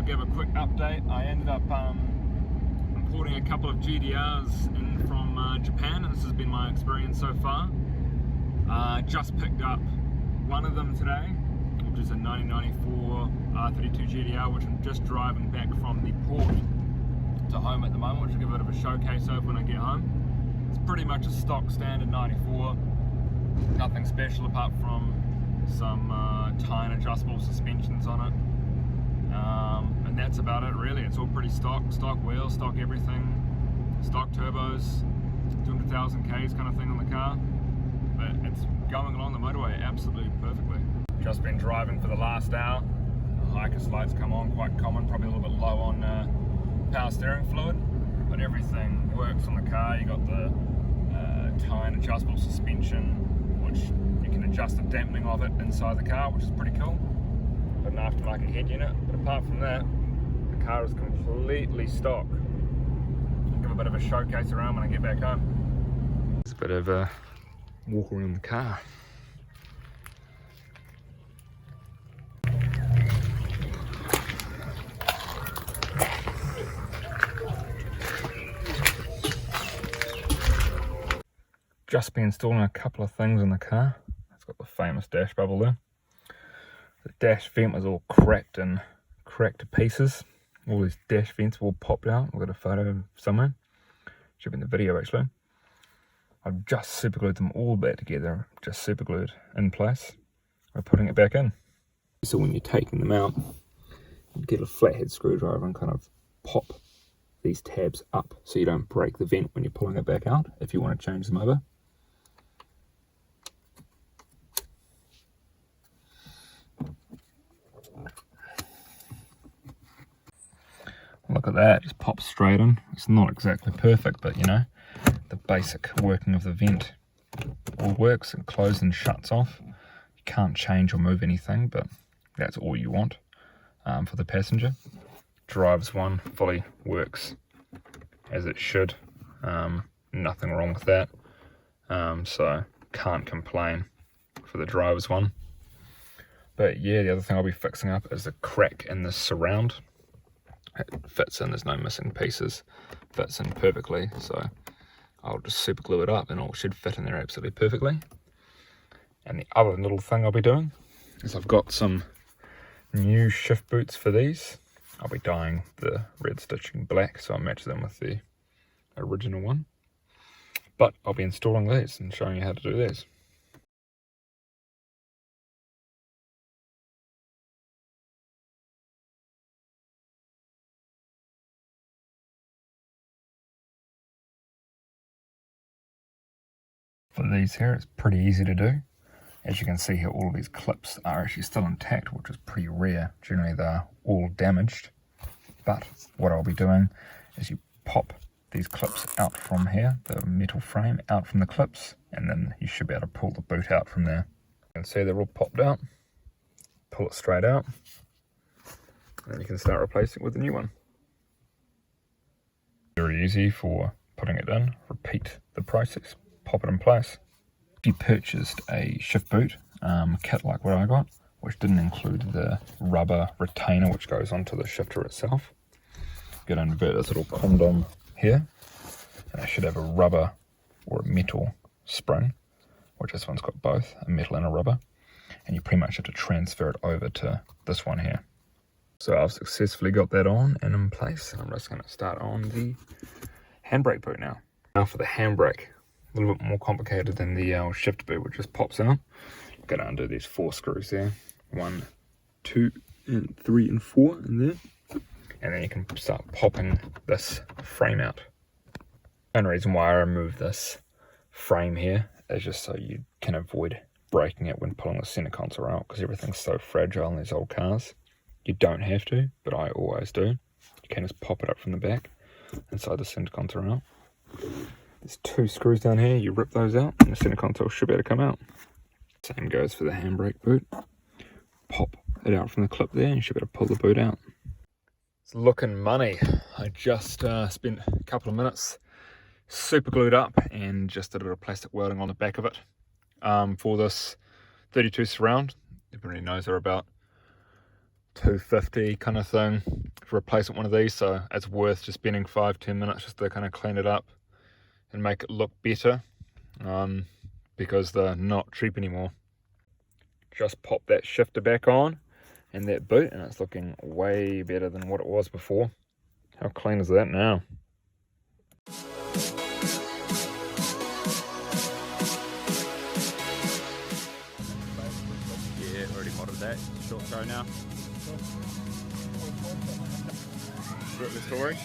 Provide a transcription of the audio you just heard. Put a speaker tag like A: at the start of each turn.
A: give a quick update. I ended up importing a couple of GTRs in from Japan, and this has been my experience so far. Just picked up one of them today, which is a 1994 R32 GTR, which I'm just driving back from the port to home at the moment, which will give a bit of a showcase of when I get home. It's pretty much a stock standard 94, nothing special apart from some tire and adjustable suspensions on it, and that's about it really. It's all pretty stock wheels, stock everything, stock turbos, 200,000 Ks kind of thing on the car, but it's going along the motorway absolutely perfectly. Just been driving for the last hour. The hiker's lights come on, quite common, probably a little bit low on power steering fluid, but everything works on the car. You got the tire and adjustable suspension, which you can adjust the dampening of it inside the car, which is pretty cool. Got an aftermarket head unit, but apart from that, the car is completely stock. I'll give a bit of a showcase around when I get back home. It's a bit of a walk around the car. Just been installing a couple of things in the car. It's got the famous dash bubble there. The dash vent was all cracked to pieces. All these dash vents all popped out. We've got a photo somewhere. Should be in the video actually. I've just super glued them all back together, just super glued in place. We're putting it back in. So when you're taking them out, you get a flathead screwdriver and kind of pop these tabs up so you don't break the vent when you're pulling it back out if you want to change them over. Look at that, just pops straight in. It's not exactly perfect, but you know, the basic working of the vent all works. It closes and shuts off. You can't change or move anything, but that's all you want for the passenger. Drives one, fully works as it should. Nothing wrong with that. So can't complain for the driver's one. But yeah, the other thing I'll be fixing up is the crack in the surround. It fits in, there's no missing pieces, fits in perfectly, so I'll just super glue it up and it should fit in there absolutely perfectly. And the other little thing I'll be doing is I've got some new shift boots for these. I'll be dyeing the red stitching black so I'll match them with the original one. But I'll be installing these and showing you how to do these. For these here, it's pretty easy to do. As you can see here, all of these clips are actually still intact, which is pretty rare. Generally they're all damaged. But what I'll be doing is you pop these clips out from here, the metal frame out from the clips, and then you should be able to pull the boot out from there. You can see they're all popped out. Pull it straight out, and then you can start replacing it with a new one. Very easy for putting it in. Repeat the process. Pop it in place. If you purchased a shift boot kit like what I got, which didn't include the rubber retainer which goes onto the shifter itself, you're going to invert this little condom here, and it should have a rubber or a metal spring, which this one's got both, a metal and a rubber, and you pretty much have to transfer it over to this one here. So I've successfully got that on and in place, and I'm just going to start on the handbrake boot now. Now for the handbrake. A little bit more complicated than the shift boot, which just pops out. Got to undo these 4 screws there. 1, 2, and 3, and 4 in there. And then you can start popping this frame out. The only reason why I remove this frame here is just so you can avoid breaking it when pulling the center console out, because everything's so fragile in these old cars. You don't have to, but I always do. You can just pop it up from the back inside the center console out. There's 2 screws down here, you rip those out and the center console should be able to come out. Same goes for the handbrake boot. Pop it out from the clip there and you should be able to pull the boot out. It's looking money. I just spent a couple of minutes super glued up and just did a bit of plastic welding on the back of it for this 32 surround. Everybody knows they're about 250 kind of thing for replacement one of these, so it's worth just spending 5-10 minutes just to kind of clean it up and make it look better, because they're not cheap anymore. Just pop that shifter back on and that boot, and it's looking way better than what it was before. How clean is that now? Yeah, already modded that. Short throw now. Short the story.